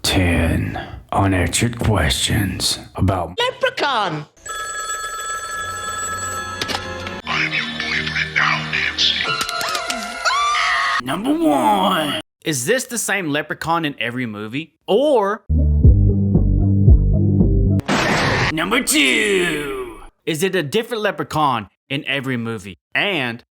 10 unanswered questions about Leprechaun. I'm your boyfriend now, Nancy. Number 1. Is this the same leprechaun in every movie? Or Number 2. is it a different leprechaun in every movie? And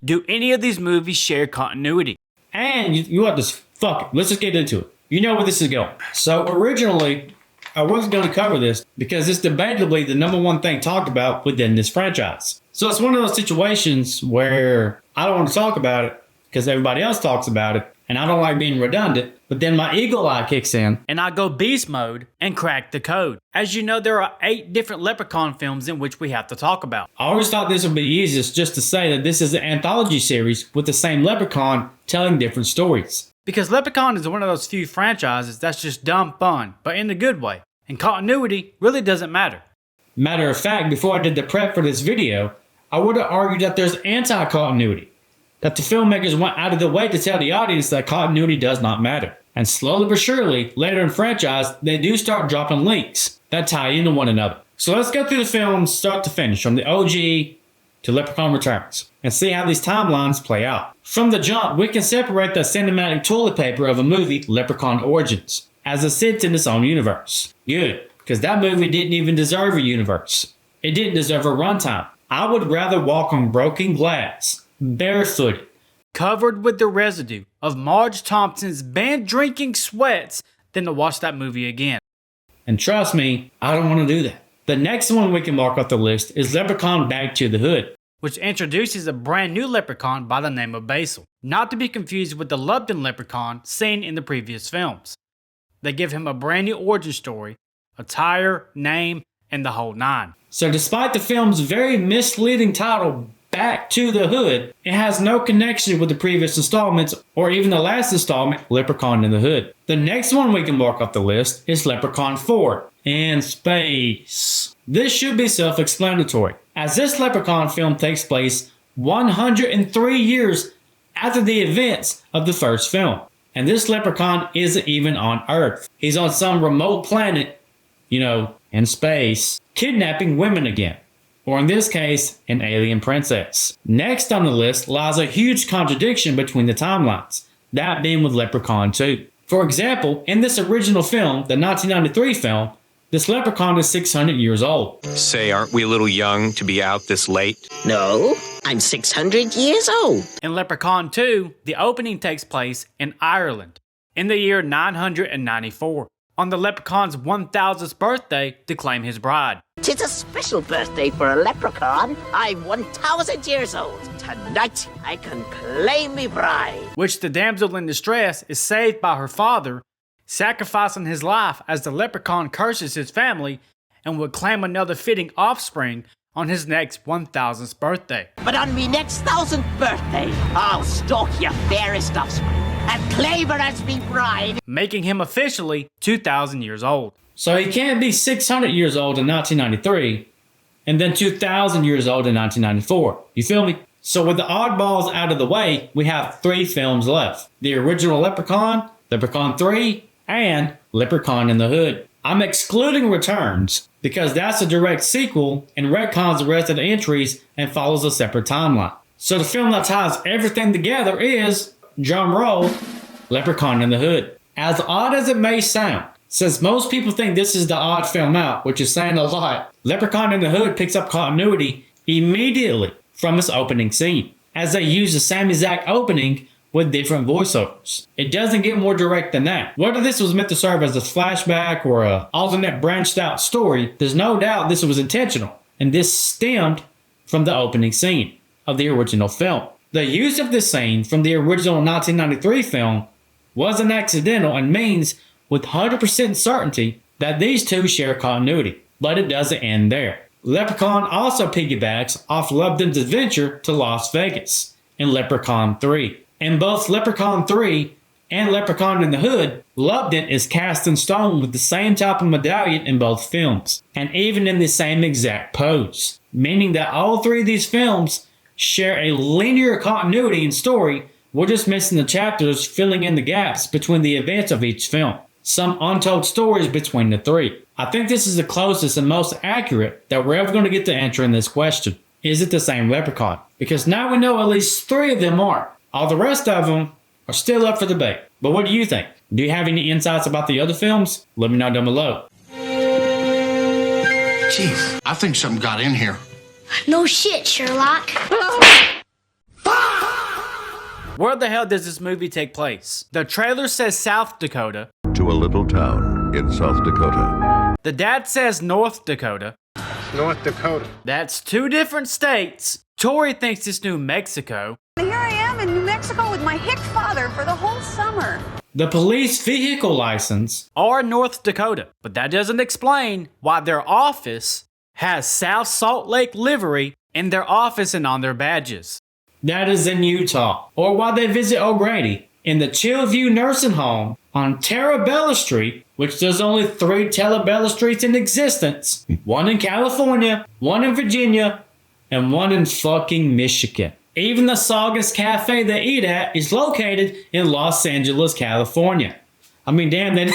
do any of these movies share continuity? And you want this? Fuck it. Let's just get into it. You know where this is going. So originally, I wasn't going to cover this because it's debatably the number one thing talked about within this franchise. So it's one of those situations where I don't want to talk about it because everybody else talks about it, and I don't like being redundant, but then my eagle eye kicks in. And I go beast mode and crack the code. As you know, there are 8 different Leprechaun films in which we have to talk about. I always thought this would be easiest just to say that this is an anthology series with the same leprechaun telling different stories. Because Leprechaun is one of those few franchises that's just dumb fun, but in a good way. And continuity really doesn't matter. Matter of fact, before I did the prep for this video, I would have argued that there's anti-continuity. That the filmmakers went out of the way to tell the audience that continuity does not matter. And slowly but surely, later in franchise, they do start dropping links that tie into one another. So let's go through the film start to finish, from the OG to Leprechaun Returns, and see how these timelines play out. From the jump, we can separate the cinematic toilet paper of a movie, Leprechaun Origins, as it sits in its own universe. Good, because that movie didn't even deserve a universe. It didn't deserve a runtime. I would rather walk on broken glass, barefooted, Covered with the residue of Marge Thompson's band-drinking sweats than to watch that movie again. and trust me, I don't want to do that. The next one we can mark off the list is Leprechaun Back to the Hood. Which introduces a brand new leprechaun by the name of Basil, not to be confused with the Lupton leprechaun seen in the previous films. They give him a brand new origin story, attire, name, and the whole 9. So despite the film's very misleading title, Back to the Hood, it has no connection with the previous installments or even the last installment, Leprechaun in the Hood. The next one we can mark off the list is Leprechaun 4, In Space. This should be self-explanatory, as this Leprechaun film takes place 103 years after the events of the first film. And this Leprechaun isn't even on Earth. He's on some remote planet, in space, kidnapping women again. Or in this case, an alien princess. Next on the list lies a huge contradiction between the timelines, that being with Leprechaun 2. For example, in this original film, the 1993 film, this leprechaun is 600 years old. Say, aren't we a little young to be out this late? No, I'm 600 years old. In Leprechaun 2, the opening takes place in Ireland in the year 994, on the leprechaun's 1000th birthday to claim his bride. 'Tis a special birthday for a leprechaun. I'm 1,000 years old. Tonight, I can claim me bride. Which the damsel in distress is saved by her father, sacrificing his life as the leprechaun curses his family and would claim another fitting offspring on his next 1000th birthday. But on me next 1000th birthday, I'll stalk your fairest offspring and claim her as me bride. Making him officially 2,000 years old. So he can't be 600 years old in 1993 and then 2,000 years old in 1994. You feel me? So with the oddballs out of the way, we have 3 films left. The original Leprechaun, Leprechaun 3, and Leprechaun in the Hood. I'm excluding Returns because that's a direct sequel and retcons the rest of the entries and follows a separate timeline. So the film that ties everything together is, drum roll, Leprechaun in the Hood. As odd as it may sound, since most people think this is the odd film out, which is saying a lot, Leprechaun in the Hood picks up continuity immediately from its opening scene, as they use the same exact opening with different voiceovers. It doesn't get more direct than that. Whether this was meant to serve as a flashback or an alternate branched out story, there's no doubt this was intentional, and this stemmed from the opening scene of the original film. The use of this scene from the original 1993 film wasn't accidental and means with 100% certainty that these two share continuity, but it doesn't end there. Leprechaun also piggybacks off Lupton's adventure to Las Vegas in Leprechaun 3. In both Leprechaun 3 and Leprechaun in the Hood, Lupton is cast in stone with the same type of medallion in both films, and even in the same exact pose, meaning that all 3 of these films share a linear continuity and story. We're just missing the chapters filling in the gaps between the events of each film. Some untold stories between the three. I think this is the closest and most accurate that we're ever going to get to answering this question. Is it the same Leprechaun? Because now we know at least 3 of them are. All the rest of them are still up for debate. But what do you think? Do you have any insights about the other films? Let me know down below. Chief, I think something got in here. No shit, Sherlock. Where the hell does this movie take place? The trailer says South Dakota. To a little town in South Dakota. The dad says North Dakota. North Dakota. That's 2 different states. Tori thinks it's New Mexico. Here I am in New Mexico with my hick father for the whole summer. The police vehicle license. Or North Dakota. But that doesn't explain why their office has South Salt Lake livery in their office and on their badges. That is in Utah. Or why they visit O'Grady in the Chillview Nursing Home on Terabella Street, which there's only 3 Terabella Streets in existence. 1 in California, 1 in Virginia, and 1 in fucking Michigan. Even the Saugus Cafe they eat at is located in Los Angeles, California. I mean, damn, they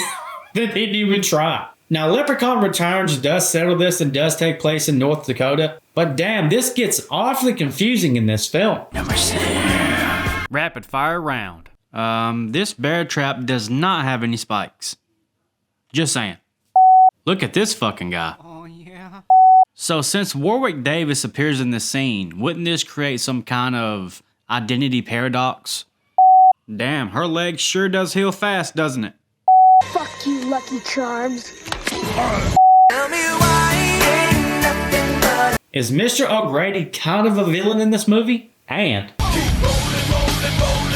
didn't even try. Now, Leprechaun Returns does settle this and does take place in North Dakota, but damn, this gets awfully confusing in this film. Number 6. Rapid fire round. This bear trap does not have any spikes. Just saying. Look at this fucking guy. Oh, yeah. So since Warwick Davis appears in this scene, wouldn't this create some kind of identity paradox? Damn, her leg sure does heal fast, doesn't it? Fuck you, Lucky Charms. Is Mr. O'Grady kind of a villain in this movie? And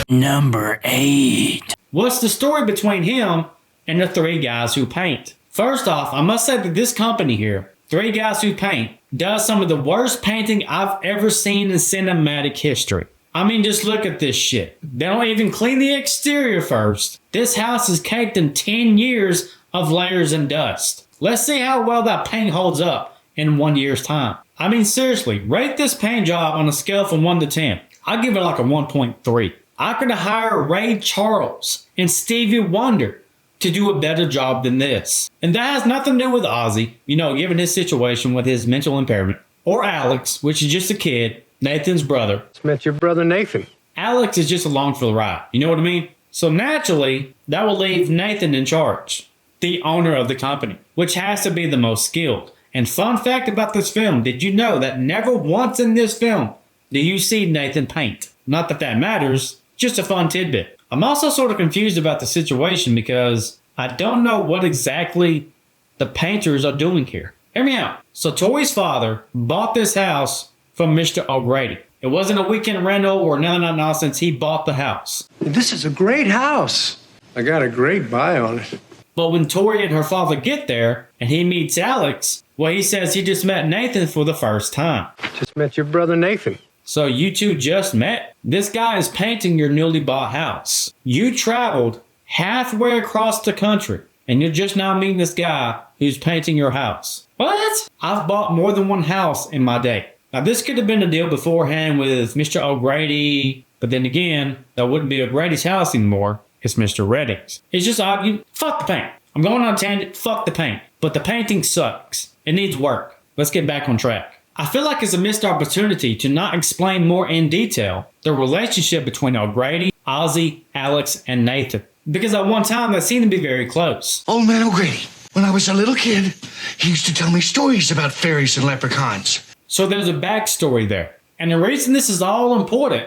Number 8. what's the story between him and the 3 guys who paint? First off, I must say that this company here, 3 Guys Who Paint, does some of the worst painting I've ever seen in cinematic history. I mean, just look at this shit. They don't even clean the exterior first. This house is caked in 10 years of layers and dust. Let's see how well that paint holds up in 1 year's time. I mean, seriously, rate this paint job on a scale from 1 to 10. I'll give it like a 1.3. I could hire Ray Charles and Stevie Wonder to do a better job than this. And that has nothing to do with Ozzy, given his situation with his mental impairment. Or Alex, which is just a kid, Nathan's brother. Just met your brother Nathan. Alex is just along for the ride. You know what I mean? So naturally, that will leave Nathan in charge, the owner of the company, which has to be the most skilled. And fun fact about this film, did you know that never once in this film do you see Nathan paint? Not that that matters, just a fun tidbit. I'm also sort of confused about the situation because I don't know what exactly the painters are doing here. Hear me out. So Tori's father bought this house from Mr. O'Grady. It wasn't a weekend rental or none of that nonsense. He bought the house. This is a great house. I got a great buy on it. But when Tori and her father get there and he meets Alex, well, he says he just met Nathan for the first time. Just met your brother Nathan. So you two just met? This guy is painting your newly bought house. You traveled halfway across the country and you're just now meeting this guy who's painting your house. What? I've bought more than one house in my day. Now this could have been a deal beforehand with Mr. O'Grady, but then again, that wouldn't be O'Grady's house anymore. It's Mr. Redding's. It's just arguing, fuck the paint. I'm going on a tangent, fuck the paint. But the painting sucks. It needs work. Let's get back on track. I feel like it's a missed opportunity to not explain more in detail the relationship between O'Grady, Ozzy, Alex, and Nathan. Because at one time they seemed to be very close. Old Man O'Grady, when I was a little kid, he used to tell me stories about fairies and leprechauns. So there's a backstory there. And the reason this is all important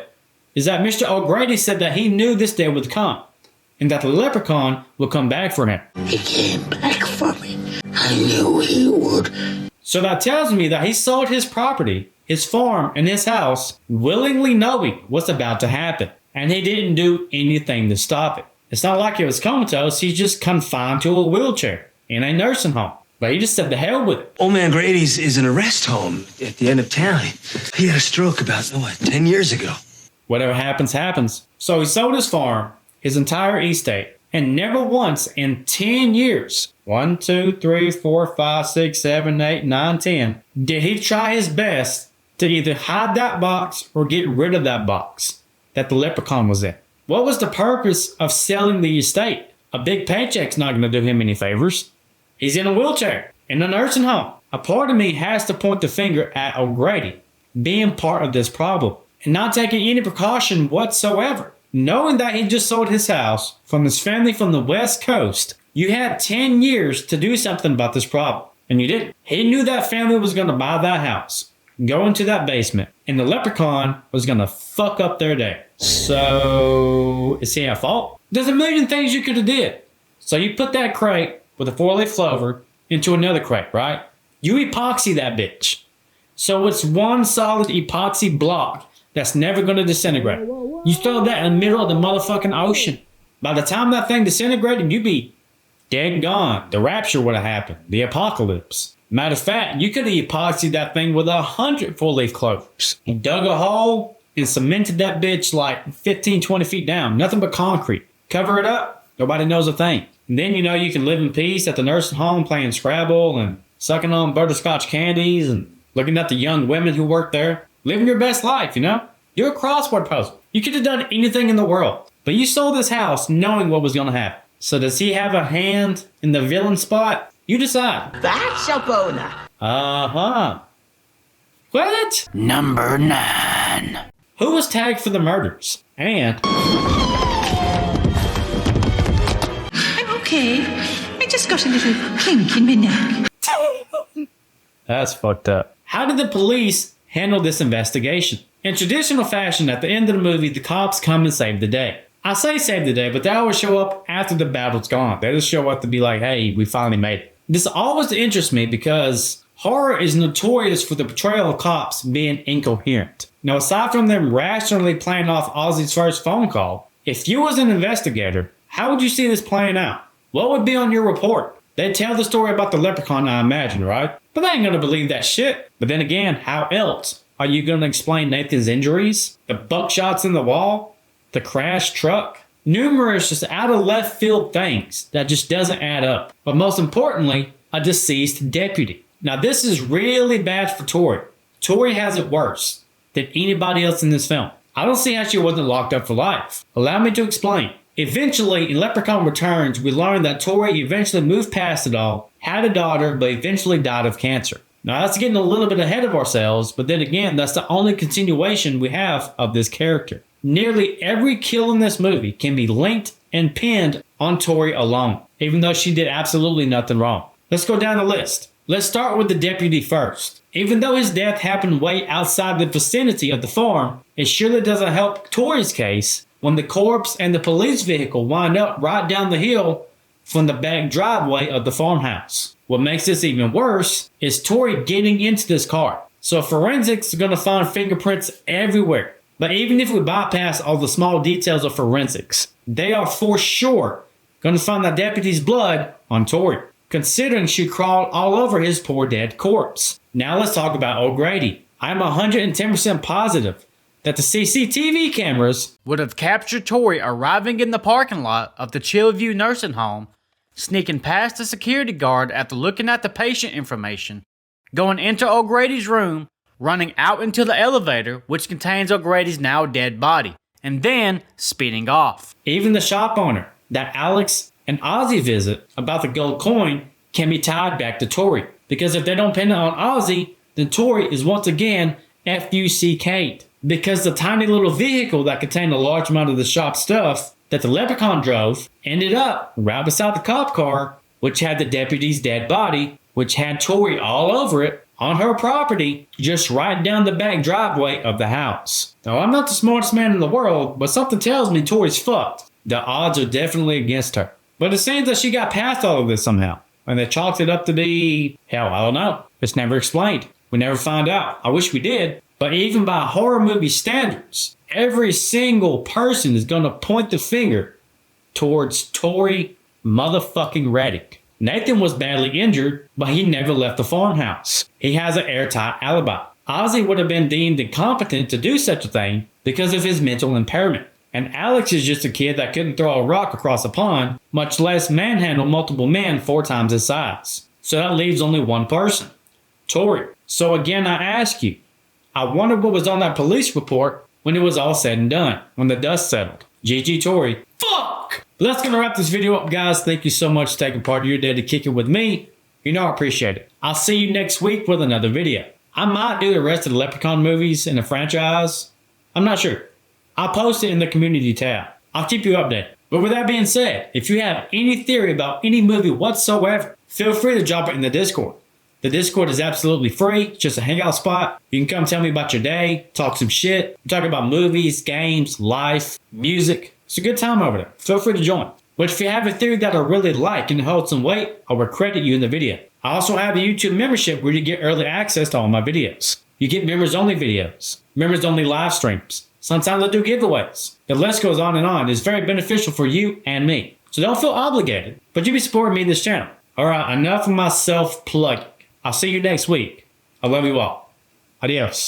is that Mr. O'Grady said that he knew this day would come and that the leprechaun would come back for him. He came back for me. I knew he would. So that tells me that he sold his property, his farm, and his house willingly knowing what's about to happen. And he didn't do anything to stop it. It's not like he was comatose, he's just confined to a wheelchair in a nursing home. But he just said the hell with it. Old Man Grady's is in a rest home at the end of town. He had a stroke about, 10 years ago. Whatever happens, happens. So he sold his farm, his entire estate, and never once in 10 years, 1, 2, 3, 4, 5, 6, 7, 8, 9, 10, did he try his best to either hide that box or get rid of that box that the leprechaun was in. What was the purpose of selling the estate? A big paycheck's not going to do him any favors. He's in a wheelchair, in a nursing home. A part of me has to point the finger at O'Grady being part of this problem and not taking any precaution whatsoever. Knowing that he just sold his house from his family from the West Coast, you had 10 years to do something about this problem, and you didn't. He knew that family was going to buy that house, go into that basement, and the leprechaun was going to fuck up their day. So, is he at fault? There's a million things you could have did. So you put that crate with a 4-leaf clover into another crate, right? You epoxy that bitch. So it's one solid epoxy block that's never going to disintegrate. You throw that in the middle of the motherfucking ocean. By the time that thing disintegrated, you'd be dead and gone. The rapture would have happened. The apocalypse. Matter of fact, you could have epoxied that thing with 100 4-leaf clovers. You dug a hole and cemented that bitch like 15, 20 feet down. Nothing but concrete. Cover it up. Nobody knows a thing. And then you know you can live in peace at the nursing home playing Scrabble and sucking on butterscotch candies and looking at the young women who work there. Living your best life, you know? You're a crossword puzzle. You could have done anything in the world. But you sold this house knowing what was going to happen. So does he have a hand in the villain spot? You decide. That's a boner. Uh-huh. What? Number 9. Who was tagged for the murders? And... I'm okay. I just got a little kink in my neck. That's fucked up. How did the police handle this investigation? In traditional fashion, at the end of the movie, the cops come and save the day. I say save the day, but they always show up after the battle's gone. They just show up to be like, hey, we finally made it. This always interests me because horror is notorious for the portrayal of cops being incoherent. Now, aside from them rationally playing off Ozzy's first phone call, if you was an investigator, how would you see this playing out? What would be on your report? They'd tell the story about the leprechaun, I imagine, right? But they ain't gonna believe that shit. But then again, how else? Are you gonna explain Nathan's injuries? The buckshots in the wall? The crashed truck? Numerous just out of left field things that just doesn't add up. But most importantly, a deceased deputy. Now this is really bad for Tori. Tori has it worse than anybody else in this film. I don't see how she wasn't locked up for life. Allow me to explain. Eventually, in Leprechaun Returns, we learn that Tori eventually moved past it all, had a daughter, but eventually died of cancer. Now that's getting a little bit ahead of ourselves, but then again, that's the only continuation we have of this character. Nearly every kill in this movie can be linked and pinned on Tori alone, even though she did absolutely nothing wrong. Let's go down the list. Let's start with the deputy first. Even though his death happened way outside the vicinity of the farm, it surely doesn't help Tori's case when the corpse and the police vehicle wind up right down the hill from the back driveway of the farmhouse. What makes this even worse is Tori getting into this car. So forensics are going to find fingerprints everywhere. But even if we bypass all the small details of forensics, they are for sure going to find the deputy's blood on Tori, considering she crawled all over his poor dead corpse. Now let's talk about O'Grady. I'm 110% positive that the CCTV cameras would have captured Tori arriving in the parking lot of the Chillview nursing home, sneaking past the security guard after looking at the patient information, going into O'Grady's room, running out into the elevator, which contains O'Grady's now dead body, and then speeding off. Even the shop owner that Alex and Ozzy visit about the gold coin can be tied back to Tori. Because if they don't pin it on Ozzy, then Tori is once again FUCK'd. Because the tiny little vehicle that contained a large amount of the shop stuff that the leprechaun drove ended up right beside the cop car, which had the deputy's dead body, which had Tori all over it, on her property, just right down the back driveway of the house. Now, I'm not the smartest man in the world, but something tells me Tori's fucked. The odds are definitely against her. But it seems that she got past all of this somehow, and they chalked it up to be, hell, I don't know. It's never explained. We never find out. I wish we did. But even by horror movie standards, every single person is going to point the finger towards Tori motherfucking Reddick. Nathan was badly injured, but he never left the farmhouse. He has an airtight alibi. Ozzy would have been deemed incompetent to do such a thing because of his mental impairment. And Alex is just a kid that couldn't throw a rock across a pond, much less manhandle multiple men 4 times his size. So that leaves only one person, Tori. So again, I ask you, I wonder what was on that police report when it was all said and done, when the dust settled. GG Tory. Fuck! But that's gonna wrap this video up, guys. Thank you so much for taking part of your day to kick it with me. You know I appreciate it. I'll see you next week with another video. I might do the rest of the Leprechaun movies in the franchise. I'm not sure. I'll post it in the community tab. I'll keep you updated. But with that being said, if you have any theory about any movie whatsoever, feel free to drop it in the Discord. The Discord is absolutely free. It's just a hangout spot. You can come tell me about your day, talk some shit, talk about movies, games, life, music. It's a good time over there. Feel free to join. But if you have a theory that I really like and holds some weight, I will credit you in the video. I also have a YouTube membership where you get early access to all my videos. You get members only videos, members only live streams. Sometimes I do giveaways. The list goes on and on. It's very beneficial for you and me. So don't feel obligated, but you be supporting me in this channel. Alright, enough of my self-plugging. I'll see you next week. I love you all. Adios.